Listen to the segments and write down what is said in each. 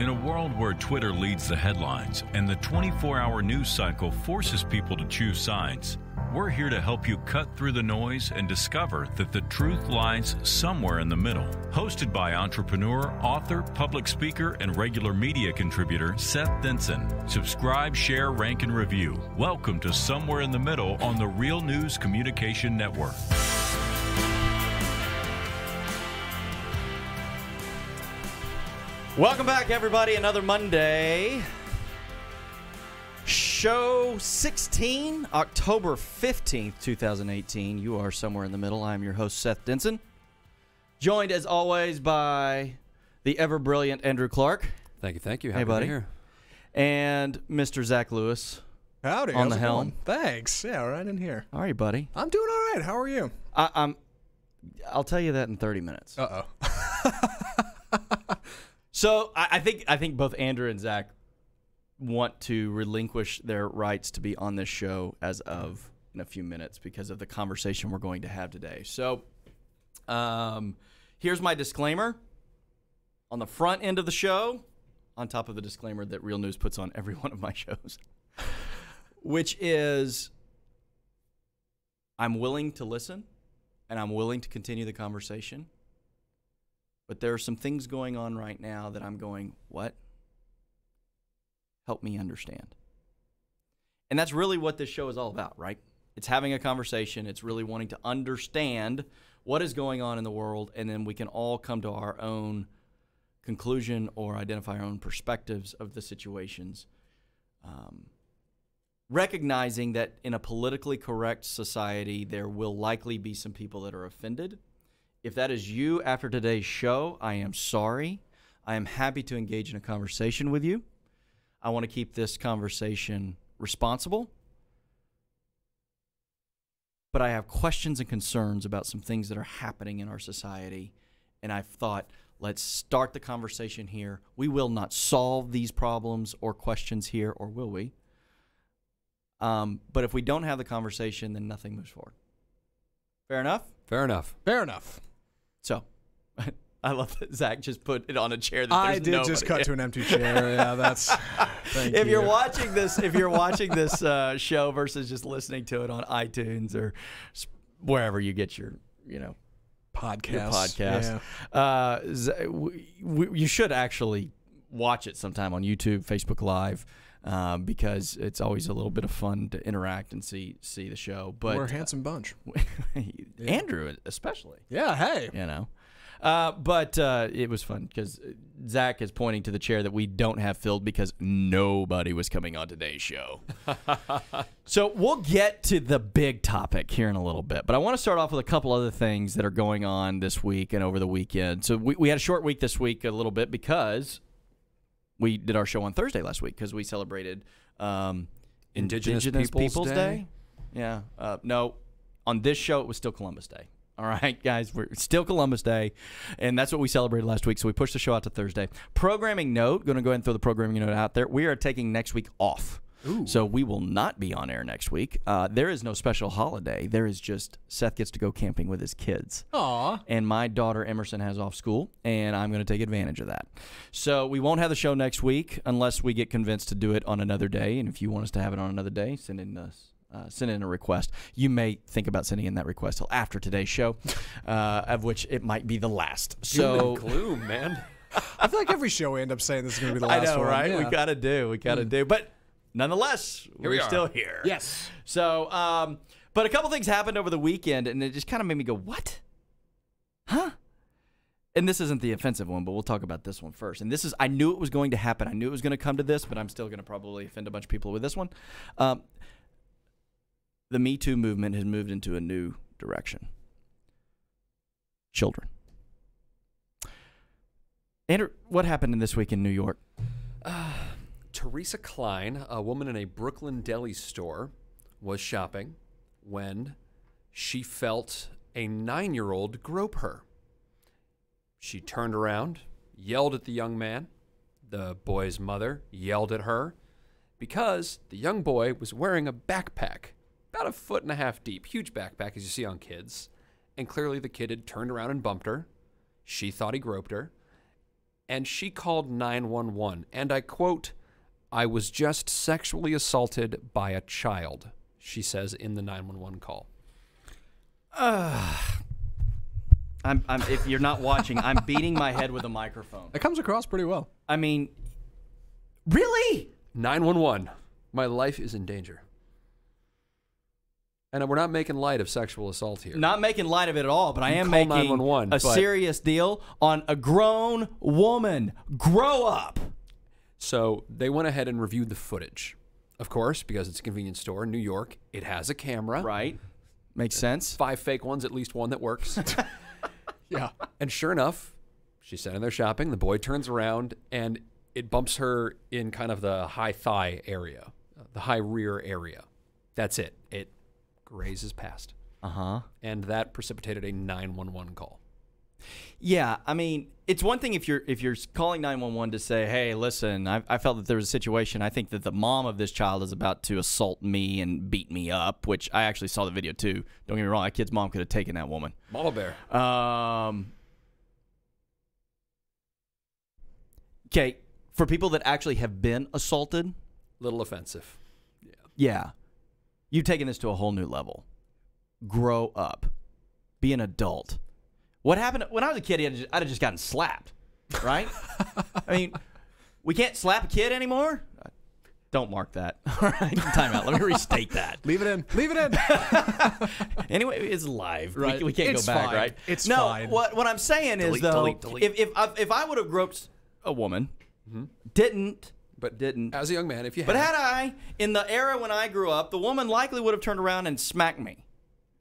In a world where Twitter leads the headlines and the 24-hour news cycle forces people to choose sides, we're here to help you cut through the noise and discover that the truth lies somewhere in the middle. Hosted by entrepreneur, author, public speaker, and regular media contributor Seth Denson. Subscribe, share, rank, and review. Welcome to Somewhere in the Middle on the Real News Communication Network. Welcome back, everybody. Another Monday. Show 16, October 15th, 2018. You are somewhere in the middle. I am your host, Seth Denson. Joined, as always, by the ever-brilliant Andrew Clark. Thank you. Happy to be here. And Mr. Zach Lewis. Howdy. On the how's it helm. going? Thanks. Yeah, right in here. How are you, buddy? I'm doing all right. How are you? I'll tell you that in 30 minutes. Uh-oh. So I think both Andrew and Zach want to relinquish their rights to be on this show as of in a few minutes because of the conversation we're going to have today. So here's my disclaimer on the front end of the show, on top of the disclaimer that Real News puts on every one of my shows, which is I'm willing to listen and I'm willing to continue the conversation. But there are some things going on right now that I'm going, what? Help me understand. And that's really what this show is all about, right? It's having a conversation. It's really wanting to understand what is going on in the world, and then we can all come to our own conclusion or identify our own perspectives of the situations. Recognizing that in a politically correct society, there will likely be some people that are offended. If that is you after today's show, I am sorry. I am happy to engage in a conversation with you. I want to keep this conversation responsible. But I have questions and concerns about some things that are happening in our society. And I've thought, let's start the conversation here. We will not solve these problems or questions here, or will we? But if we don't have the conversation, then nothing moves forward. Fair enough? Fair enough. So, I love that Zach just put it on a chair. That I did just cut to an empty chair. Yeah, that's. If you're watching this show versus just listening to it on iTunes or wherever you get your podcast. You should actually watch it sometime on YouTube, Facebook Live. Because it's always a little bit of fun to interact and see the show. But we're a handsome bunch. Andrew especially. Yeah, hey. But it was fun because Zach is pointing to the chair that we don't have filled because nobody was coming on today's show. So we'll get to the big topic here in a little bit. But I want to start off with a couple other things that are going on this week and over the weekend. So we had a short week this week a little bit because we did our show on Thursday last week because we celebrated Indigenous Peoples Day. Yeah. No, on this show, it was still Columbus Day. All right, guys, it's still Columbus Day, and that's what we celebrated last week, so we pushed the show out to Thursday. Programming note, going to go ahead and throw the programming note out there. We are taking next week off. Ooh. So we will not be on air next week. There is no special holiday. There is just Seth gets to go camping with his kids. Aww. And my daughter Emerson has off school, and I'm going to take advantage of that. So we won't have the show next week unless we get convinced to do it on another day. And if you want us to have it on another day, send in a request. You may think about sending in that request till after today's show, of which it might be the last. So gloom, man. I feel like every show we end up saying this is going to be the last one. I know, right? Yeah. We got to do. But nonetheless, we're still here. Yes. So, but a couple things happened over the weekend, and it just kind of made me go, what? Huh? And this isn't the offensive one, but we'll talk about this one first. And this is, I knew it was going to happen. I knew it was going to come to this, but I'm still going to probably offend a bunch of people with this one. The Me Too movement has moved into a new direction. Children. Andrew, what happened this week in New York? Teresa Klein, a woman in a Brooklyn deli store, was shopping when she felt a 9-year-old grope her. She turned around, yelled at the young man. The boy's mother yelled at her because the young boy was wearing a backpack, about 1.5 feet deep, huge backpack as you see on kids. And clearly the kid had turned around and bumped her. She thought he groped her. and she called 911. And I quote, "I was just sexually assaulted by a child," she says in the 911 call. If you're not watching, I'm beating my head with a microphone. It comes across pretty well. I mean, really? 911. My life is in danger. And we're not making light of sexual assault here. Not making light of it at all, but I am call making 911, a but- serious deal on a grown woman. Grow up. So they went ahead and reviewed the footage. Of course, because it's a convenience store in New York, it has a camera. Right. Makes sense. 5 fake ones, at least one that works. Yeah. And sure enough, she's standing there shopping. The boy turns around, and it bumps her in kind of the high thigh area, the high rear area. That's it. It grazes past. Uh-huh. And that precipitated a 911 call. Yeah, I mean, it's one thing if you're calling 911 to say, hey, listen, I felt that there was a situation. I think that the mom of this child is about to assault me and beat me up, which I actually saw the video too. Don't get me wrong, that kid's mom could have taken that woman. Mama bear. Okay, for people that actually have been assaulted. Little offensive. Yeah. You've taken this to a whole new level. Grow up. Be an adult. What happened when I was a kid, I'd have just gotten slapped, right? I mean, we can't slap a kid anymore? Don't mark that. All right, time out. Let me restate that. Leave it in. Leave it in. Anyway, it's live. Right. We can't It's go back, fine. right? It's no, fine. What I'm saying is, though, delete. if I would have groped a woman, didn't, As a young man, if you but had. had I, in the era when I grew up, the woman likely would have turned around and smacked me.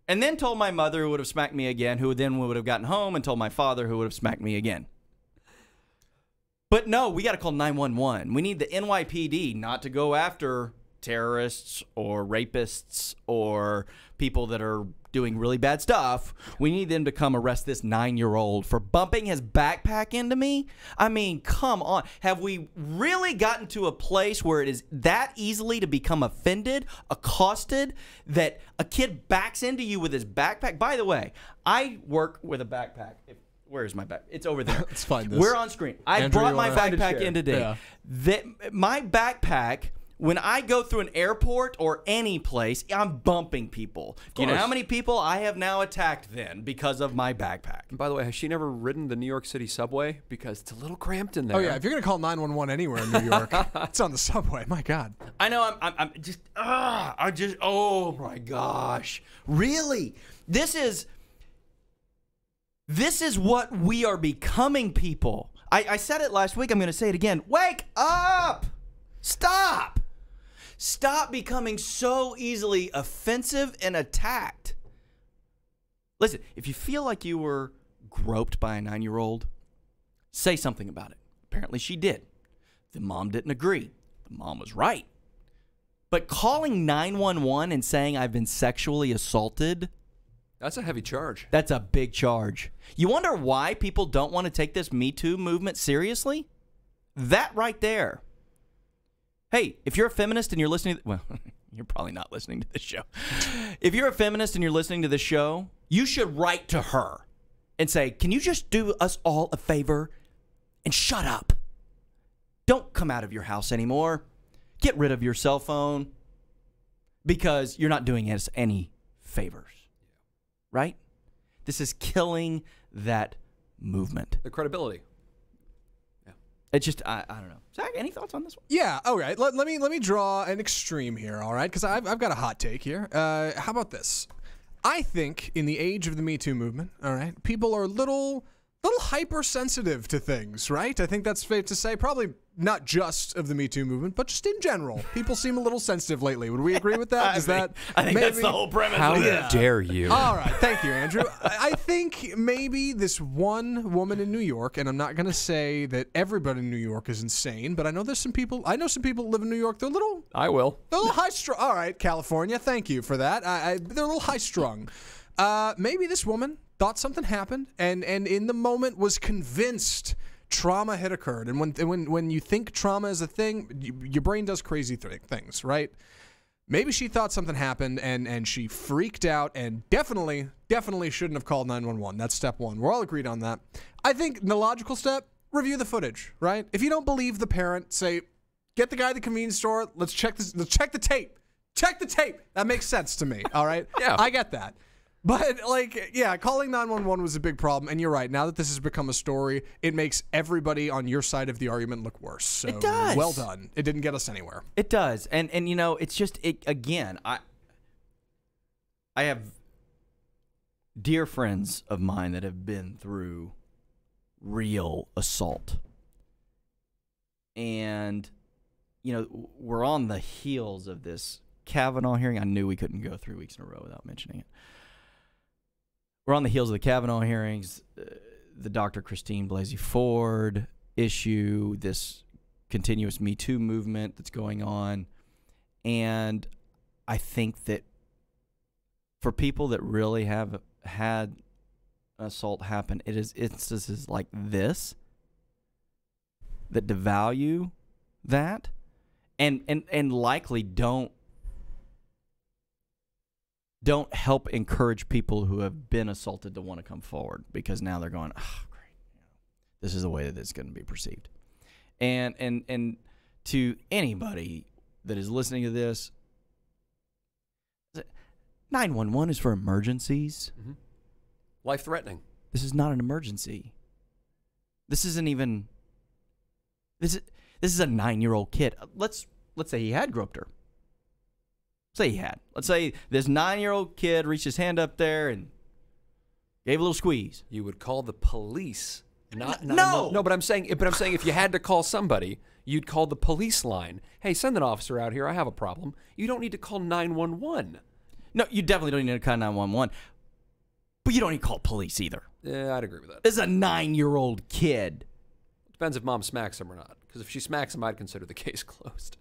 And then told my mother, who would have smacked me again, who then would have gotten home and told my father, who would have smacked me again. But no, we got to call 911. We need the NYPD not to go after terrorists or rapists or people that are doing really bad stuff. We need them to come arrest this 9-year-old for bumping his backpack into me. I mean, come on. Have we really gotten to a place where it is that easily to become offended, accosted, that a kid backs into you with his backpack? By the way, I work with a backpack. Where is my backpack? It's over there. Let's find this. We're on screen. I Andrew, brought you my wanna find a backpack chair? in today. Yeah. My backpack, when I go through an airport or any place, I'm bumping people. You know how many people I have now attacked then because of my backpack? And by the way, has she never ridden the New York City subway? Because it's a little cramped in there. Oh, yeah. If you're going to call 911 anywhere in New York, it's on the subway. My God. I know. Oh my gosh. Really? This is what we are becoming, people. I said it last week. I'm going to say it again. Wake up. Stop. Stop becoming so easily offensive and attacked. Listen, if you feel like you were groped by a 9-year-old, say something about it. Apparently she did. The mom didn't agree. The mom was right. But calling 911 and saying I've been sexually assaulted, That's a heavy charge. that's a big charge. You wonder why people don't want to take this Me Too movement seriously? That right there. Hey, if you're a feminist and you're listening, well, you're probably not listening to this show. If you're a feminist and you're listening to this show, you should write to her and say, can you just do us all a favor and shut up? Don't come out of your house anymore. Get rid of your cell phone because you're not doing us any favors. Right? This is killing that movement. The credibility. It's just, I don't know. Zach, any thoughts on this one? Yeah, all right. Let me draw an extreme here, all right? Because I've got a hot take here. How about this? I think in the age of the Me Too movement, all right, people are a little hypersensitive to things, right? I think that's fair to say. Probably not just of the Me Too movement, but just in general. People seem a little sensitive lately. Would we agree with that? I think that's the whole premise. How of it. dare you? All right, thank you, Andrew. I think maybe this one woman in New York, and I'm not going to say that everybody in New York is insane, but I know some people that live in New York. They're a little high strung. All right, California, thank you for that. They're a little high strung. Maybe this woman thought something happened, and in the moment was convinced trauma had occurred. And when you think trauma is a thing, your brain does crazy things, right? Maybe she thought something happened, and she freaked out, and definitely shouldn't have called 911. That's step one. We're all agreed on that. I think the logical step, review the footage, right? If you don't believe the parent, say, get the guy at the convenience store. Let's check this. Let's check the tape. Check the tape. That makes sense to me. All right. Yeah. I get that. But, like, yeah, calling 911 was a big problem. And you're right. Now that this has become a story, it makes everybody on your side of the argument look worse. So, it does. Well done. It didn't get us anywhere. It does. And you know, it's just, again, I have dear friends of mine that have been through real assault. And, you know, we're on the heels of this Kavanaugh hearing. I knew we couldn't go 3 weeks in a row without mentioning it. We're on the heels of the Kavanaugh hearings, the Dr. Christine Blasey Ford issue, this continuous Me Too movement that's going on. And I think that for people that really have had assault happen, it is instances like this that devalue that and likely don't help encourage people who have been assaulted to want to come forward, because now they're going, oh, great, this is the way that it's going to be perceived. And to anybody that is listening to this, 911 is for emergencies. Mm-hmm. Life-threatening. This is not an emergency. This isn't even. This is a 9-year-old kid. Let's say he had groped her. Say he had. Let's say this 9-year-old kid reached his hand up there and gave a little squeeze. You would call the police, not no. No, but I'm saying if you had to call somebody, you'd call the police line. Hey, send an officer out here. I have a problem. You don't need to call 911. No, you definitely don't need to call 911. But you don't need to call police either. Yeah, I'd agree with that. This is a 9-year-old kid. Depends if mom smacks him or not. Because if she smacks him, I'd consider the case closed.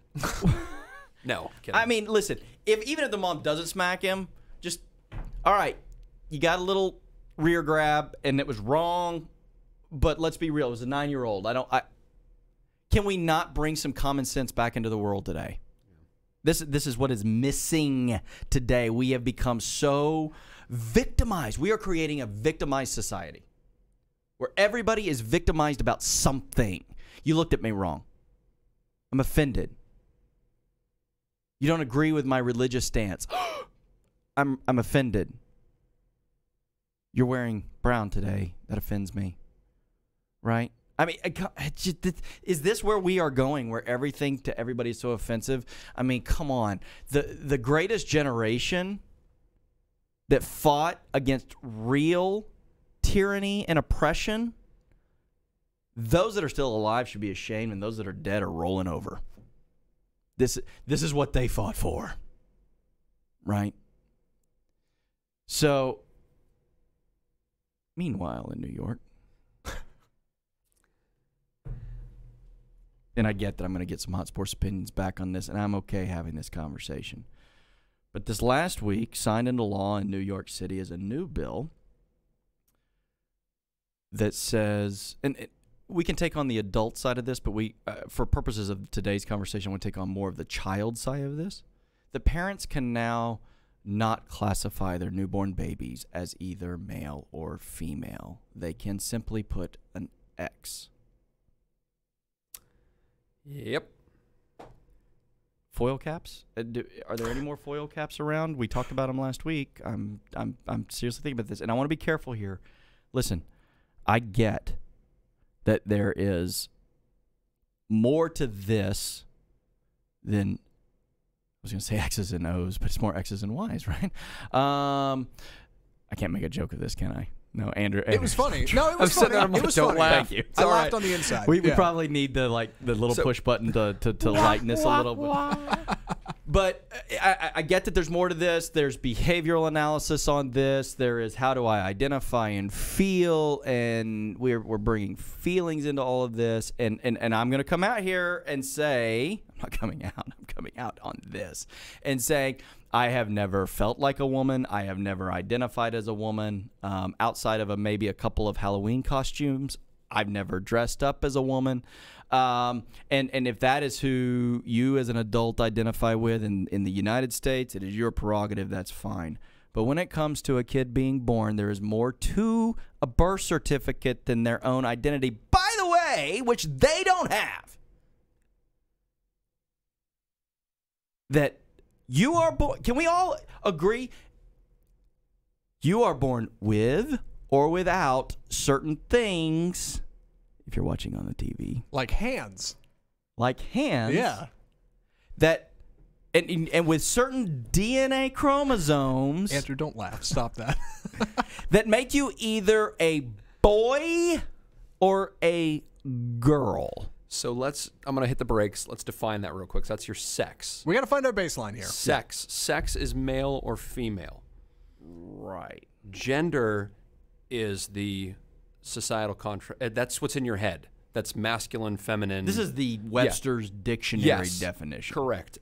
No, kidding. I mean, listen, even if the mom doesn't smack him, just, all right, you got a little rear grab and it was wrong, but let's be real, it was a 9-year-old. Can we not bring some common sense back into the world today? This is what is missing today. We have become so victimized. We are creating a victimized society where everybody is victimized about something. You looked at me wrong. I'm offended. You don't agree with my religious stance. I'm offended. You're wearing brown today. That offends me. Right? I mean, is this where we are going, where everything to everybody is so offensive? I mean, come on. The greatest generation that fought against real tyranny and oppression, those that are still alive should be ashamed, and those that are dead are rolling over. This is what they fought for, right? So, meanwhile, in New York, and I get that I'm going to get some hot sports opinions back on this, and I'm okay having this conversation. But this last week, signed into law in New York City is a new bill that says, and we can take on the adult side of this, but we, for purposes of today's conversation, I want to take on more of the child side of this. The parents can now not classify their newborn babies as either male or female. They can simply put an X. Yep. Foil caps? Are there any more foil caps around? We talked about them last week. I'm seriously thinking about this, and I want to be careful here. Listen, I get that there is more to this than, I was going to say X's and O's, but it's more X's and Y's, right? I can't make a joke of this, can I? No, Andrew. It was funny. No, it was funny. It was funny. Thank you. I laughed on the inside. We probably need the little push button to lighten this a little bit. But I get that there's more to this. There's behavioral analysis on this. There is how do I identify and feel, and we're bringing feelings into all of this. And I'm going to come out here and say, I'm not coming out. I'm coming out on this and saying, I have never felt like a woman. I have never identified as a woman. Outside of maybe a couple of Halloween costumes, I've never dressed up as a woman. And if that is who you as an adult identify with in the United States, it is your prerogative. That's fine. But when it comes to a kid being born, there is more to a birth certificate than their own identity. By the way, say, which they don't have, that you are born. Can we all agree? You are born with or without certain things. If you're watching on the TV, Like hands. Yeah. That and with certain DNA chromosomes. Andrew, don't laugh. Stop that. That make you either a boy or a girl. So I'm going to hit the brakes. Let's define that real quick. So that's your sex. We got to find our baseline here. Sex. Sex is male or female. Right. Gender is the societal contract. That's what's in your head. That's masculine, feminine. This is the Webster's dictionary definition. Correct.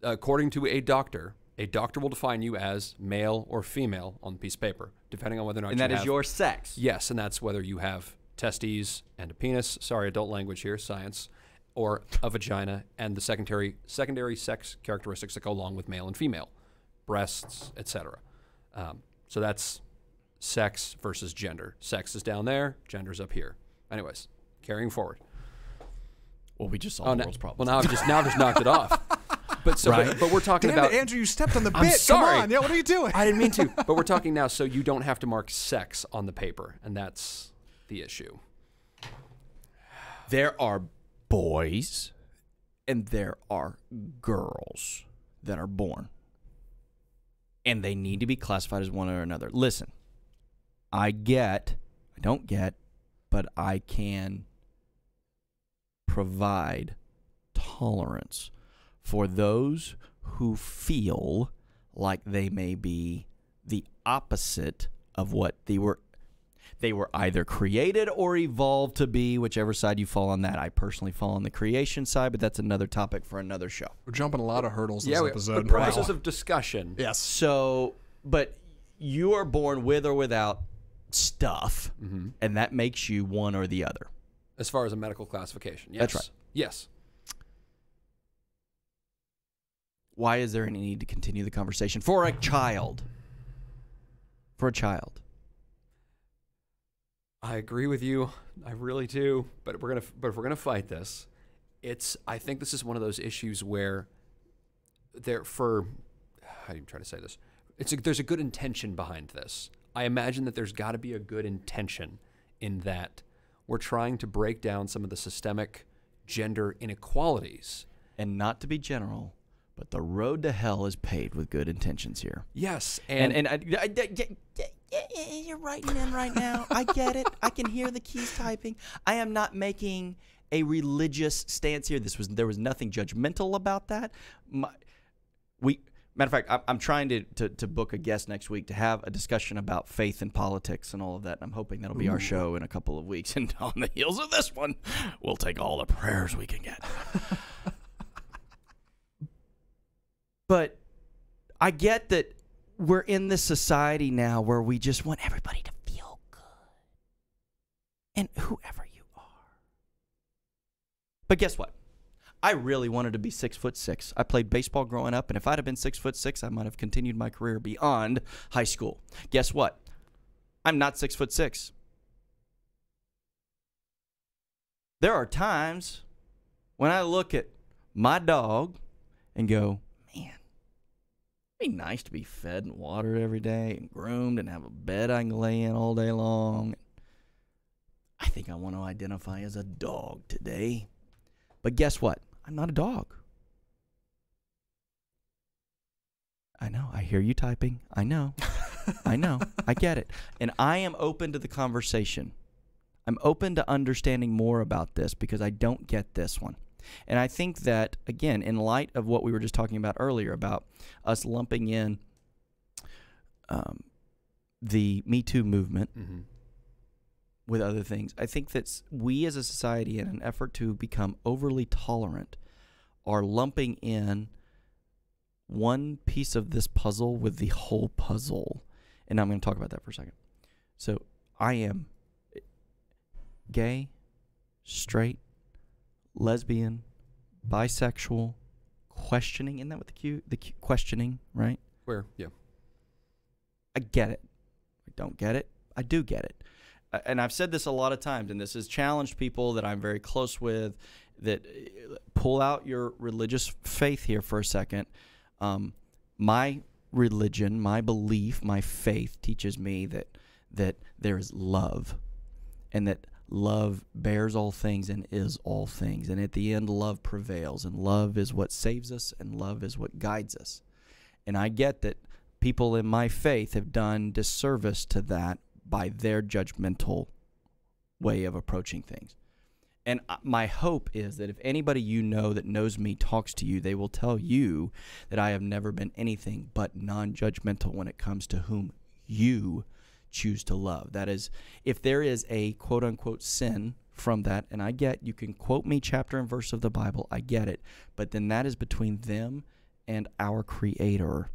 According to a doctor will define you as male or female on the piece of paper, depending on whether or not and you that is your sex. Yes, and that's whether you have testes and a penis. Sorry, adult language here, science. Or a vagina and the secondary sex characteristics that go along with male and female, breasts, etc. So that's sex versus gender. Sex is down there, gender's up here. Anyways, carrying forward. Well, we just solved the world's problems. Well, now I've just knocked it off. But we're talking Damn about it, Andrew, you stepped on the bit. I'm sorry. Come on. Yeah, what are you doing? I didn't mean to. But we're talking now, so you don't have to mark sex on the paper, and that's the issue. There are boys and there are girls that are born. And they need to be classified as one or another. Listen, I don't get, but I can provide tolerance for those who feel like they may be the opposite of what they were either created or evolved to be, whichever side you fall on that. I personally fall on the creation side, but that's another topic for another show. We're jumping a lot of hurdles this episode. The process of discussion. Yes. So, but you are born with or without stuff, and that makes you one or the other. As far as a medical classification, yes. That's right. Yes. Why is there any need to continue the conversation for a child? For a child. I agree with you. I really do. But if we're gonna fight this, I think this is one of those issues where how do you try to say this? There's a good intention behind this. I imagine that there's got to be a good intention in that we're trying to break down some of the systemic gender inequalities. And not to be general, but the road to hell is paved with good intentions here. Yes, you're writing in right now. I get it. I can hear the keys typing. I am not making a religious stance here. There was nothing judgmental about that. Matter of fact, I'm trying to book a guest next week to have a discussion about faith and politics and all of that. And I'm hoping that'll be our show in a couple of weeks. And on the heels of this one, we'll take all the prayers we can get. But I get that we're in this society now where we just want everybody to feel good. And whoever you are. But guess what? I really wanted to be 6'6". I played baseball growing up, and if I'd have been 6'6", I might have continued my career beyond high school. Guess what? I'm not 6'6". There are times when I look at my dog and go, man, it'd be nice to be fed and watered every day and groomed and have a bed I can lay in all day long. I think I want to identify as a dog today. But guess what? I'm not a dog. I know. I hear you typing. I know. I know. I get it. And I am open to the conversation. I'm open to understanding more about this because I don't get this one. And I think that, again, in light of what we were just talking about earlier about us lumping in the Me Too movement with other things, I think that we as a society, in an effort to become overly tolerant, are lumping in one piece of this puzzle with the whole puzzle. And I'm going to talk about that for a second. So I am gay, straight, lesbian, bisexual, questioning. Isn't that what the questioning, right? Where? Yeah. I get it. I don't get it. I do get it. and I've said this a lot of times, and this has challenged people that I'm very close with, that pull out your religious faith here for a second. My religion, my belief, my faith teaches me that there is love, and that love bears all things and is all things. And at the end, love prevails, and love is what saves us, and love is what guides us. And I get that people in my faith have done disservice to that by their judgmental way of approaching things. And my hope is that if anybody you know that knows me talks to you, they will tell you that I have never been anything but non-judgmental when it comes to whom you choose to love. That is, if there is a quote-unquote sin from that, and I get you can quote me chapter and verse of the Bible, I get it, but then that is between them and our Creator,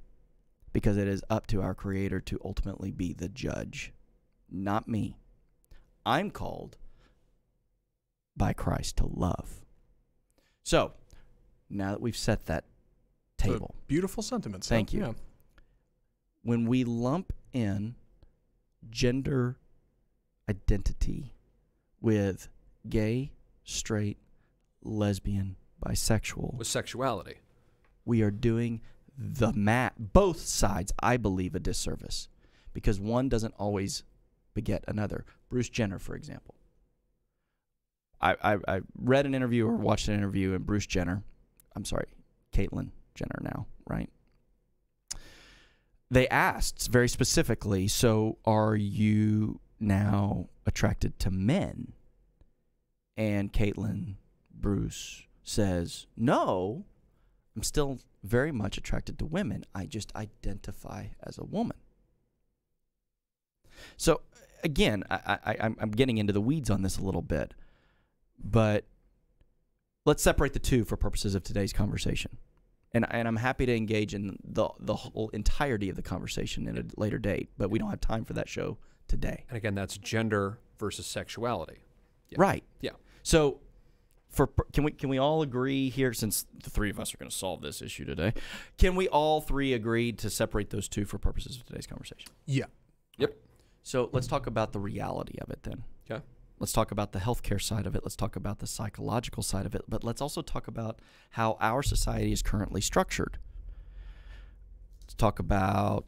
because it is up to our Creator to ultimately be the judge, not me. I'm called by Christ to love. So, now that we've set that table. Beautiful sentiments. Thank you. Yeah. When we lump in gender identity with gay, straight, lesbian, bisexual, With sexuality. we are doing both sides, I believe, a disservice, because one doesn't always beget another. Bruce Jenner, for example. I read an interview or watched an interview, and Bruce Jenner, Caitlyn Jenner now, right? They asked very specifically, so are you now attracted to men? And Bruce says, no, I'm still very much attracted to women. I just identify as a woman. So, again, I'm getting into the weeds on this a little bit, but let's separate the two for purposes of today's conversation. And I'm happy to engage in the whole entirety of the conversation in a later date, but we don't have time for that show today. And again, that's gender versus sexuality. Yeah. Right. Yeah. So, can we all agree here, since the three of us are going to solve this issue today, can we all three agree to separate those two for purposes of today's conversation? Yeah. Yep. So let's talk about the reality of it then. Okay. Let's talk about the healthcare side of it. Let's talk about the psychological side of it. But let's also talk about how our society is currently structured. Let's talk about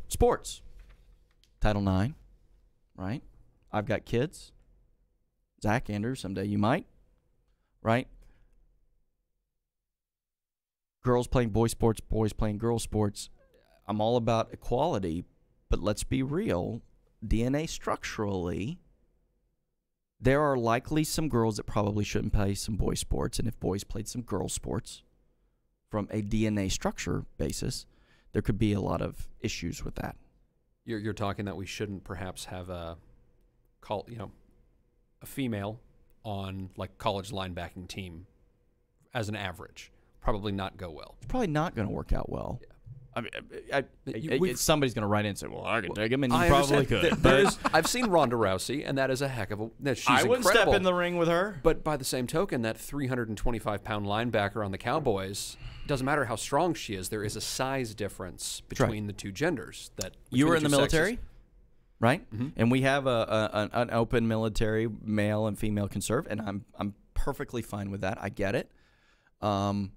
sports. Title IX, right? I've got kids. Zach, Andrew, someday you might, right? Girls playing boy sports, boys playing girl sports. I'm all about equality, but let's be real. DNA structurally, there are likely some girls that probably shouldn't play some boy sports, and if boys played some girl sports, from a DNA structure basis, there could be a lot of issues with that. You're talking that we shouldn't perhaps have a female on like college linebacking team as an average. Probably not go well. It's probably not going to work out well. Yeah. I mean, somebody's going to write in and say, well, I can take him, and you I probably understand. could. I've seen Ronda Rousey, and that is a heck of a... She's I wouldn't incredible. step in the ring with her. But by the same token, that 325-pound linebacker on the Cowboys, doesn't matter how strong she is, there is a size difference between the two genders. You were in the military, sexes. right? Mm-hmm. And we have an open military, male and female can serve, and I'm perfectly fine with that. I get it. But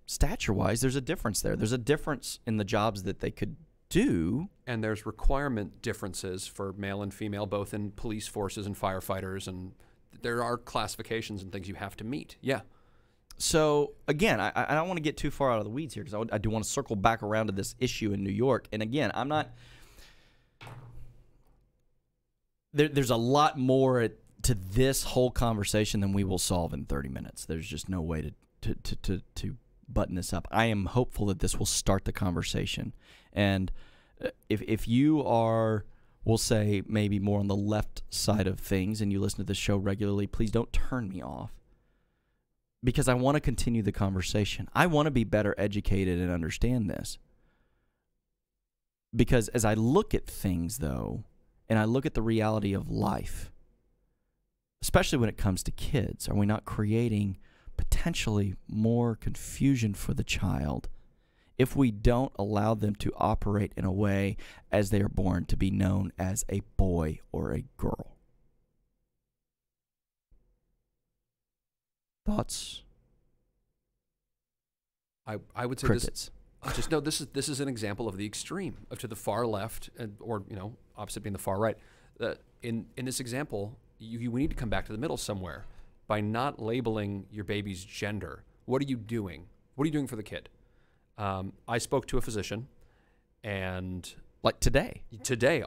stature-wise, there's a difference there. There's a difference in the jobs that they could do. And there's requirement differences for male and female, both in police forces and firefighters, and there are classifications and things you have to meet. Yeah. So, again, I don't want to get too far out of the weeds here, because I do want to circle back around to this issue in New York. And, again, I'm not... There's a lot more to this whole conversation than we will solve in 30 minutes. There's just no way to button this up. I am hopeful that this will start the conversation. And if you are, we'll say, maybe more on the left side of things and you listen to this show regularly, please don't turn me off, because I want to continue the conversation. I want to be better educated and understand this. Because as I look at things, though, and I look at the reality of life, especially when it comes to kids, are we not creating potentially more confusion for the child if we don't allow them to operate in a way as they are born to be known as a boy or a girl. Thoughts? I would say Crickets. this is an example of the extreme of to the far left, or opposite being the far right. In this example, we need to come back to the middle somewhere by not labeling your baby's gender. What are you doing? What are you doing for the kid? I spoke to a physician, and like today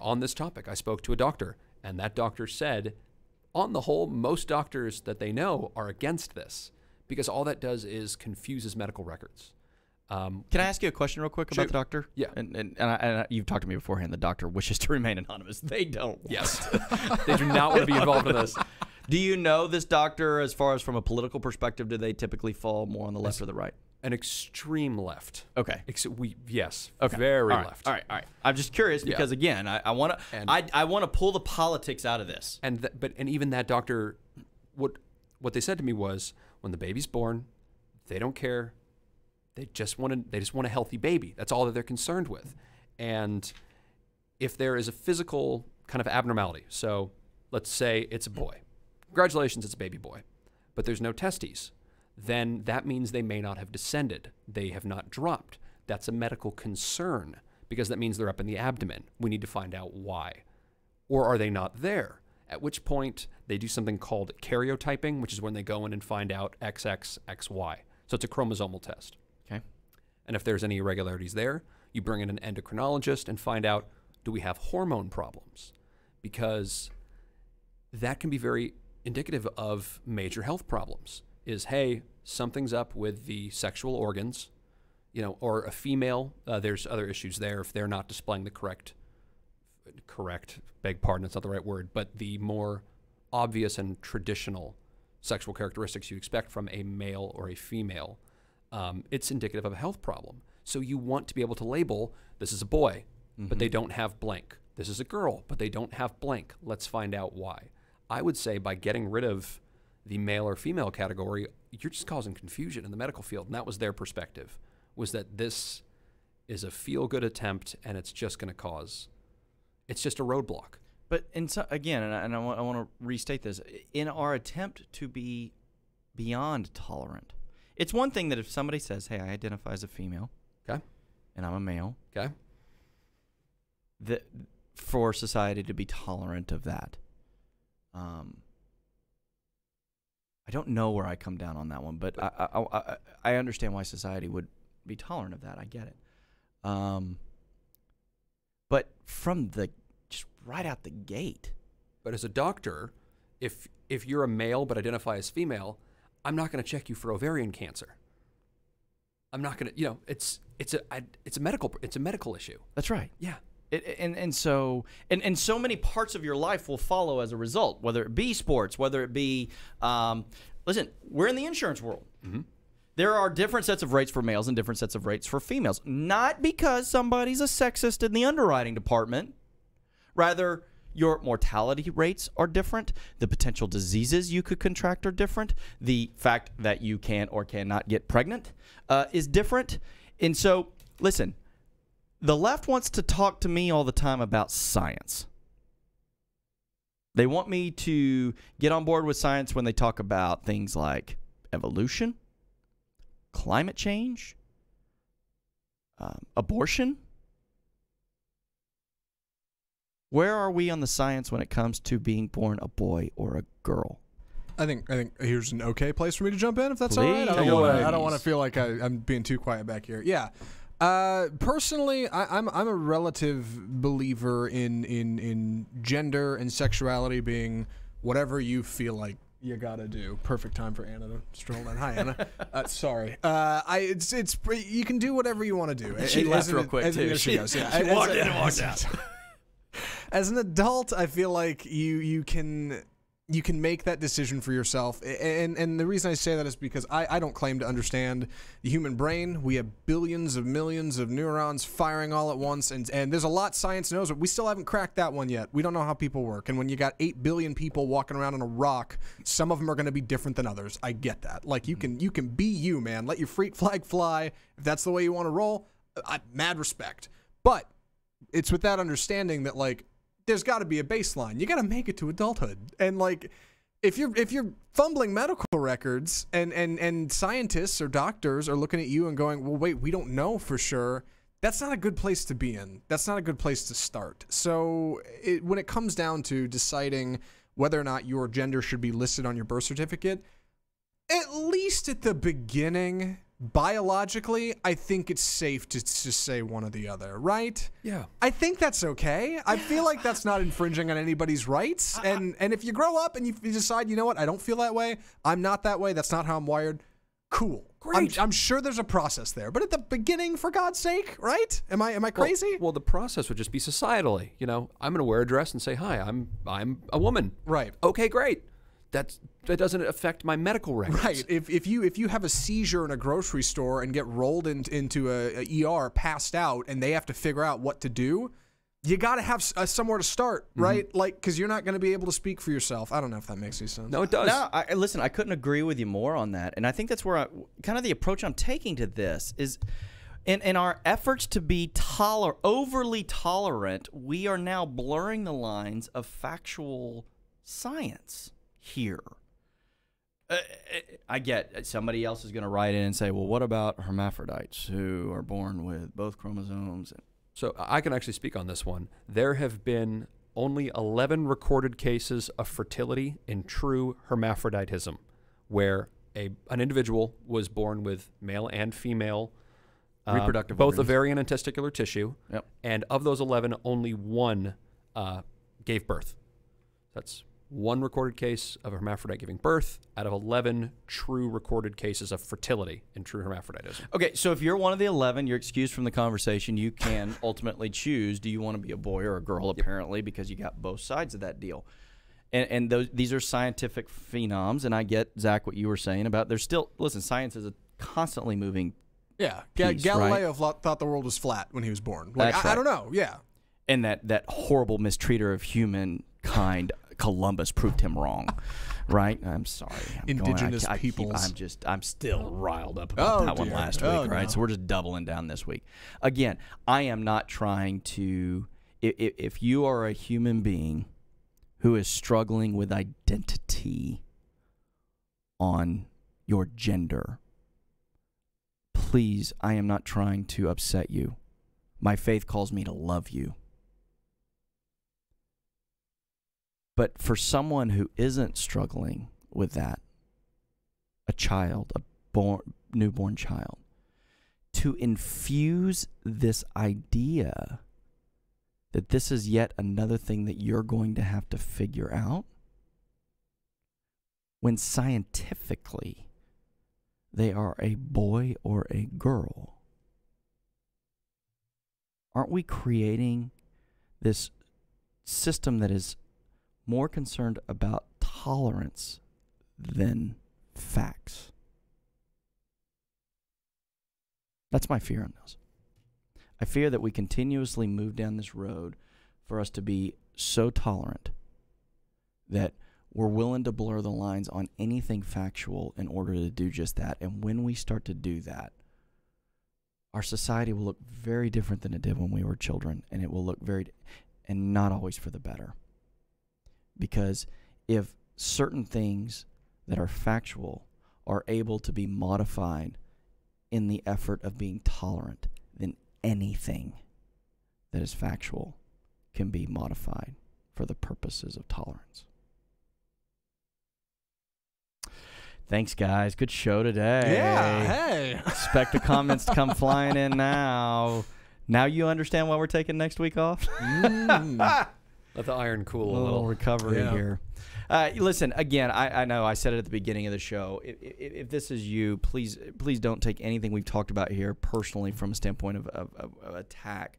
on this topic, I spoke to a doctor, and that doctor said, on the whole, most doctors that they know are against this because all that does is confuses medical records. Can I ask you a question real quick about the doctor? Yeah. And you've talked to me beforehand. The doctor wishes to remain anonymous. They don't. Yes. They do not want to be involved in this. Do you know this doctor, as far as from a political perspective, do they typically fall more on the left or the right? An extreme left. Okay. Yes. Okay. Very all right. left. All right. I'm just curious because again, I want to pull the politics out of this. And even that doctor, what they said to me was, when the baby's born, they don't care. They just want a healthy baby. That's all that they're concerned with. And if there is a physical kind of abnormality, so let's say it's a boy. Congratulations, it's a baby boy. But there's no testes. Then that means they may not have descended. They have not dropped. That's a medical concern because that means they're up in the abdomen. We need to find out why. Or are they not there? At which point they do something called karyotyping, which is when they go in and find out XX, XY. So it's a chromosomal test. Okay. And if there's any irregularities there, you bring in an endocrinologist and find out, do we have hormone problems? Because that can be very indicative of major health problems. Is, hey, something's up with the sexual organs, or a female, there's other issues there if they're not displaying the correct, beg pardon, that's not the right word, but the more obvious and traditional sexual characteristics you expect from a male or a female, it's indicative of a health problem. So you want to be able to label, this is a boy, but they don't have blank. This is a girl, but they don't have blank. Let's find out why. I would say by getting rid of the male or female category, you're just causing confusion in the medical field. And that was their perspective, was that this is a feel-good attempt and it's just going to cause, it's just a roadblock. But again, and I want to restate this, in our attempt to be beyond tolerant, it's one thing that if somebody says, hey, I identify as a female, okay, and I'm a male, okay, that for society to be tolerant of that. I don't know where I come down on that one, but I understand why society would be tolerant of that. I get it. But from just right out the gate. But as a doctor, if you're a male but identify as female, I'm not going to check you for ovarian cancer. I'm not going to, it's a medical issue. That's right. Yeah. And so many parts of your life will follow as a result, whether it be sports, whether it be, listen, we're in the insurance world. Mm-hmm. There are different sets of rates for males and different sets of rates for females. Not because somebody's a sexist in the underwriting department. Rather, your mortality rates are different. The potential diseases you could contract are different. The fact that you can or cannot get pregnant is different. And so, listen, the left wants to talk to me all the time about science. They want me to get on board with science when they talk about things like evolution, climate change, abortion. Where are we on the science when it comes to being born a boy or a girl? I think here's an okay place for me to jump in, if that's Please. all right. I don't want to feel like I'm being too quiet back here. Yeah. Personally, I'm a relative believer in gender and sexuality being whatever you feel like you gotta do. Perfect time for Anna to stroll in. Hi, Anna. Sorry. It's you can do whatever you want to do. She left real quick too. There she goes. Yeah. She walked in and walked out. As an adult, I feel like you can make that decision for yourself. And the reason I say that is because I don't claim to understand the human brain. We have billions of millions of neurons firing all at once. And there's a lot science knows, but we still haven't cracked that one yet. We don't know how people work. And when you got 8 billion people walking around on a rock, some of them are going to be different than others. I get that. Like, you can be you, man. Let your freak flag fly. If that's the way you want to roll, mad respect. But it's with that understanding that, like, there's got to be a baseline. You got to make it to adulthood. And, like, if you're fumbling medical records and scientists or doctors are looking at you and going, well, wait, we don't know for sure, that's not a good place to be in. That's not a good place to start. So when it comes down to deciding whether or not your gender should be listed on your birth certificate, at least at the beginning, biologically, I think it's safe to just say one or the other, right? Yeah. I think that's okay. I feel like that's not infringing on anybody's rights. And if you grow up and you decide, you know what, I don't feel that way, I'm not that way, that's not how I'm wired, cool. Great. I'm sure there's a process there. But at the beginning, for God's sake, right? Am I crazy? Well, the process would just be societally. You know, I'm going to wear a dress and say, hi, I'm a woman. Right. Okay, great. That doesn't affect my medical records. Right. If you have a seizure in a grocery store and get rolled into a ER, passed out, and they have to figure out what to do, you got to have somewhere to start, right? Mm-hmm. Like, because you're not going to be able to speak for yourself. I don't know if that makes any sense. No, it does. No, listen, I couldn't agree with you more on that. And I think that's where kind of the approach I'm taking to this is, in our efforts to be overly tolerant, we are now blurring the lines of factual science here. I get somebody else is going to write in and say, well, what about hermaphrodites who are born with both chromosomes? So I can actually speak on this one. There have been only 11 recorded cases of fertility in true hermaphroditism, where an individual was born with male and female reproductive both organs, ovarian and testicular tissue. Yep. And of those 11, only one gave birth. That's one recorded case of a hermaphrodite giving birth out of 11 true recorded cases of fertility in true hermaphroditism. Okay, so if you're one of the 11, you're excused from the conversation. You can ultimately choose, do you want to be a boy or a girl, apparently, because you got both sides of that deal. And these are scientific phenoms, and I get, Zach, what you were saying about there's still, listen, science is a constantly moving piece, Galileo right? thought the world was flat when he was born. Like, That's right. I don't know, yeah. And that horrible mistreater of humankind, Columbus, proved him wrong, right? I'm sorry. Indigenous peoples. I'm still riled up about that one last week, right? No. So we're just doubling down this week. Again, I am not trying to, if you are a human being who is struggling with identity on your gender, please, I am not trying to upset you. My faith calls me to love you. But for someone who isn't struggling with that, a child, newborn child, to infuse this idea that this is yet another thing that you're going to have to figure out, when scientifically they are a boy or a girl, aren't we creating this system that is more concerned about tolerance than facts? That's my fear on this. I fear that we continuously move down this road for us to be so tolerant that we're willing to blur the lines on anything factual in order to do just that. And when we start to do that, our society will look very different than it did when we were children, and it will look and not always for the better. Because if certain things that are factual are able to be modified in the effort of being tolerant, then anything that is factual can be modified for the purposes of tolerance. Thanks, guys. Good show today. Yeah, hey. Expect the comments to come flying in now. Now you understand why we're taking next week off? Let the iron cool a little recovery here. Listen, again, I know I said it at the beginning of the show. If this is you, please don't take anything we've talked about here personally from a standpoint of attack.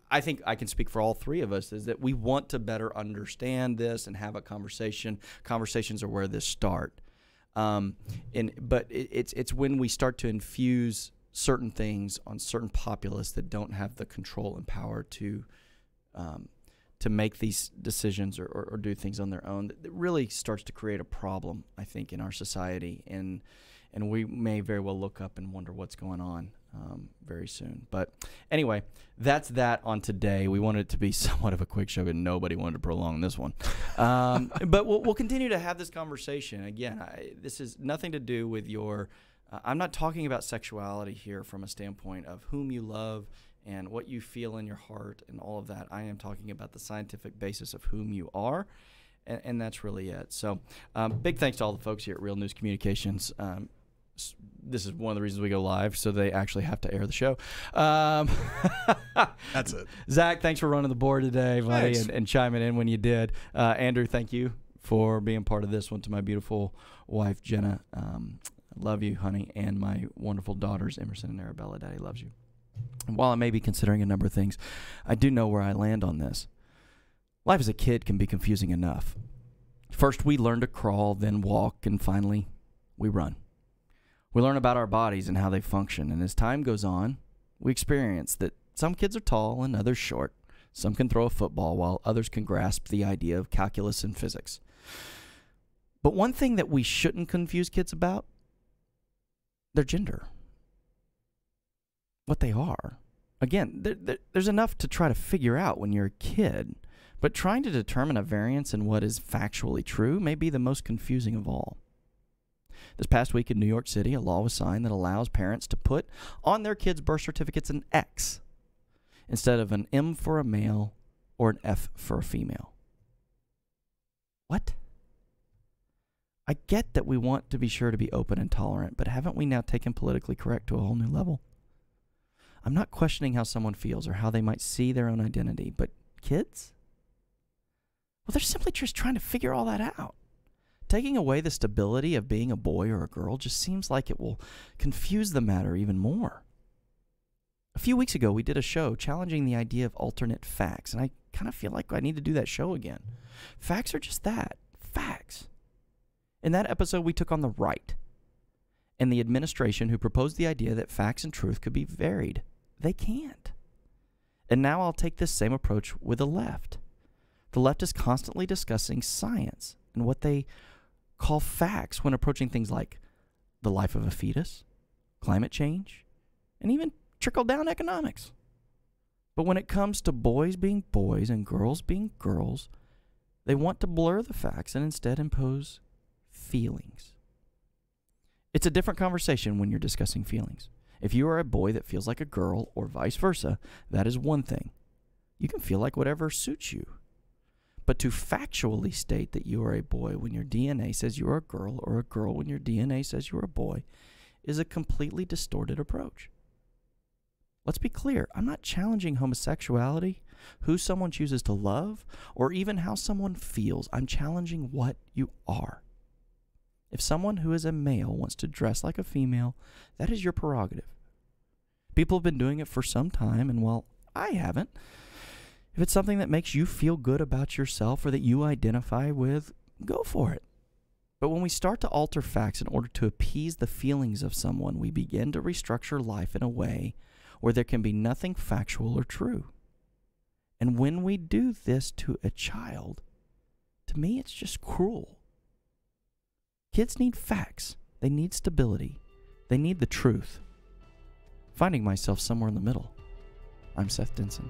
I think I can speak for all three of us, is that we want to better understand this and have a conversation. Conversations are where this start. But it's when we start to infuse certain things on certain populace that don't have the control and power to make these decisions or do things on their own, that really starts to create a problem, I think, in our society. And we may very well look up and wonder what's going on. very soon. But anyway, that's that on today. We wanted it to be somewhat of a quick show, but nobody wanted to prolong this one. But we'll continue to have this conversation. Again, this is nothing to do with your I'm not talking about sexuality here from a standpoint of whom you love and what you feel in your heart and all of that. I am talking about the scientific basis of whom you are, and that's really it. So big thanks to all the folks here at Real News Communications. This is one of the reasons we go live, so they actually have to air the show. That's it. Zach, thanks for running the board today, buddy, and chiming in when you did. Andrew, thank you for being part of this one. To my beautiful wife, Jenna, love you, honey, and my wonderful daughters, Emerson and Arabella. Daddy loves you. And while I may be considering a number of things, I do know where I land on this. Life as a kid can be confusing enough. First, we learn to crawl, then walk, and finally, we run. We learn about our bodies and how they function, and as time goes on, we experience that some kids are tall and others short. Some can throw a football while others can grasp the idea of calculus and physics. But one thing that we shouldn't confuse kids about, their gender. What they are. Again, there's enough to try to figure out when you're a kid, but trying to determine a variance in what is factually true may be the most confusing of all. This past week in New York City, a law was signed that allows parents to put on their kids' birth certificates an X instead of an M for a male or an F for a female. What? I get that we want to be sure to be open and tolerant, but haven't we now taken politically correct to a whole new level? I'm not questioning how someone feels or how they might see their own identity, but kids? Well, they're simply just trying to figure all that out. Taking away the stability of being a boy or a girl just seems like it will confuse the matter even more. A few weeks ago, we did a show challenging the idea of alternate facts, and I kind of feel like I need to do that show again. Facts are just that, facts. In that episode, we took on the right and the administration who proposed the idea that facts and truth could be varied. They can't. And now I'll take this same approach with the left. The left is constantly discussing science and what they call facts when approaching things like the life of a fetus, climate change, and even trickle-down economics. But when it comes to boys being boys and girls being girls, they want to blur the facts and instead impose feelings. It's a different conversation when you're discussing feelings. If you are a boy that feels like a girl or vice versa, that is one thing. You can feel like whatever suits you. But to factually state that you are a boy when your DNA says you are a girl or a girl when your DNA says you're a boy is a completely distorted approach. Let's be clear. I'm not challenging homosexuality, who someone chooses to love, or even how someone feels. I'm challenging what you are. If someone who is a male wants to dress like a female, that is your prerogative. People have been doing it for some time, and while I haven't, if it's something that makes you feel good about yourself or that you identify with, go for it. But when we start to alter facts in order to appease the feelings of someone, we begin to restructure life in a way where there can be nothing factual or true. And when we do this to a child, to me, it's just cruel. Kids need facts. They need stability. They need the truth. Finding myself somewhere in the middle. I'm Seth Denson.